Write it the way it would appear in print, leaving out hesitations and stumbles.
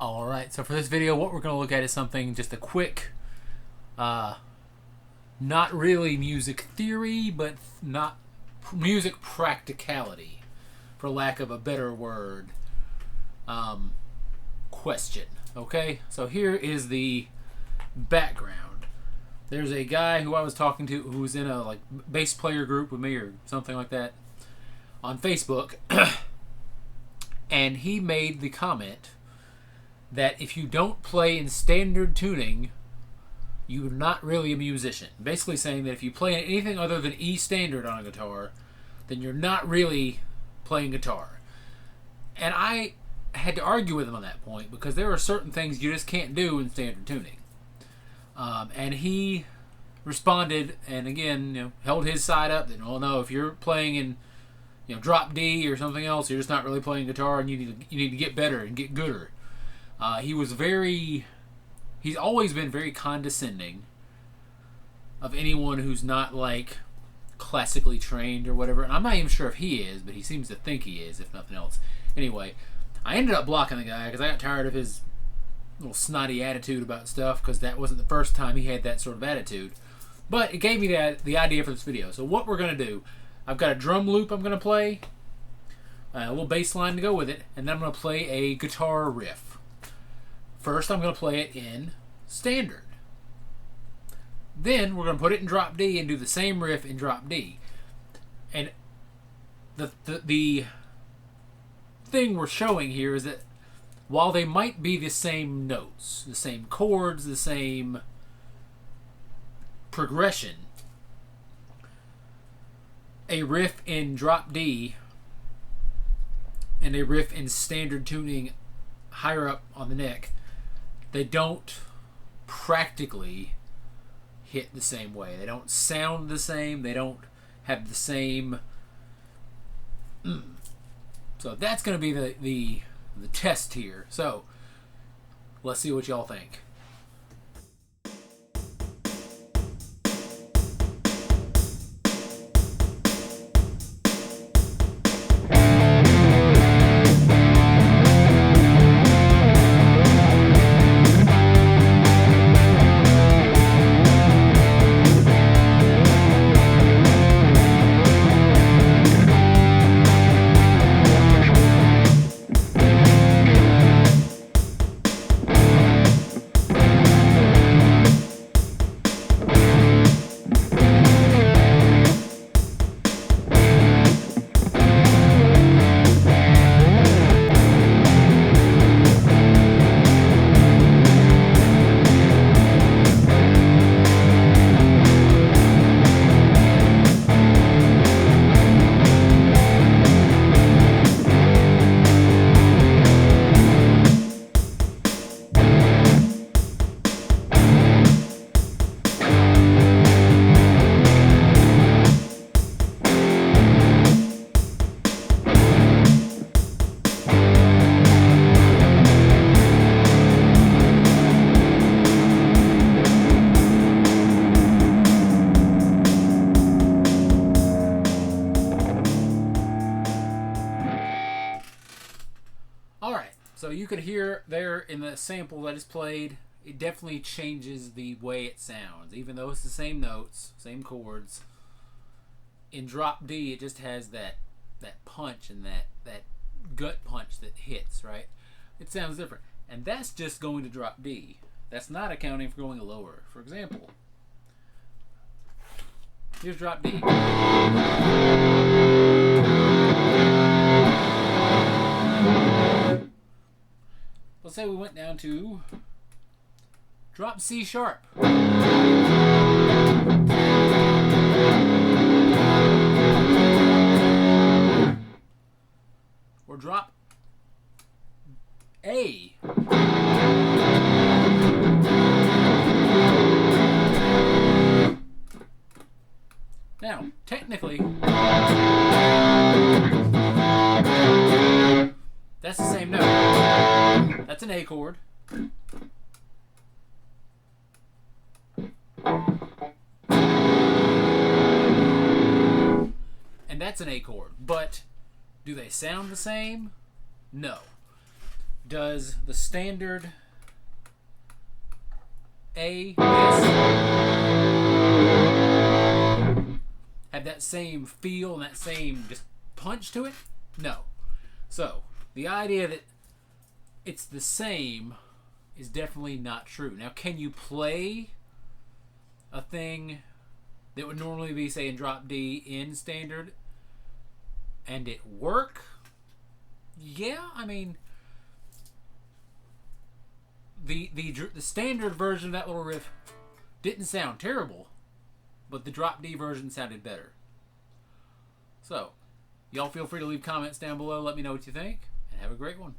Alright, so for this video, what we're going to look at is something, just a quick, not really music theory, but not music practicality, for lack of a better word, question. Okay, so here is the background. There's a guy who I was talking to who's in a bass player group with me or something like that on Facebook, and he made the comment that if you don't play in standard tuning, you're not really a musician. Basically saying that if you play anything other than E standard on a guitar, then you're not really playing guitar. And I had to argue with him on that point because there are certain things you just can't do in standard tuning. And he responded, and again, held his side up that, well, no, if you're playing in, drop D or something else, you're just not really playing guitar, and you need to get better and get gooder. He's always been very condescending of anyone who's not classically trained or whatever. And I'm not even sure if he is, but he seems to think he is, if nothing else. Anyway, I ended up blocking the guy because I got tired of his little snotty attitude about stuff, because that wasn't the first time he had that sort of attitude. But it gave me the idea for this video. So what we're going to do, I've got a drum loop I'm going to play, a little bass line to go with it, and then I'm going to play a guitar riff. First, I'm going to play it in standard. Then, we're going to put it in drop D and do the same riff in drop D. And the thing we're showing here is that while they might be the same notes, the same chords, the same progression, a riff in drop D and a riff in standard tuning higher up on the neck, they don't practically hit the same way. They don't sound the same. They don't have the same. So that's going to be the test here. So let's see what y'all think. Alright, so you could hear there in the sample that is played, it definitely changes the way it sounds. Even though it's the same notes, same chords, in drop D it just has that punch and that gut punch that hits, right? It sounds different. And that's just going to drop D. That's not accounting for going lower. For example, here's drop D. Let's say we went down to drop C sharp. Or drop A. Now, technically, that's the same note. That's an A chord. And that's an A chord. But do they sound the same? No. Does the standard A this have that same feel and that same just punch to it? No. So, the idea that it's the same is definitely not true. Now, can you play a thing that would normally be, say, in drop D in standard and it work? Yeah, I mean, the standard version of that little riff didn't sound terrible, but the drop D version sounded better. So, y'all feel free to leave comments down below. Let me know what you think, and have a great one.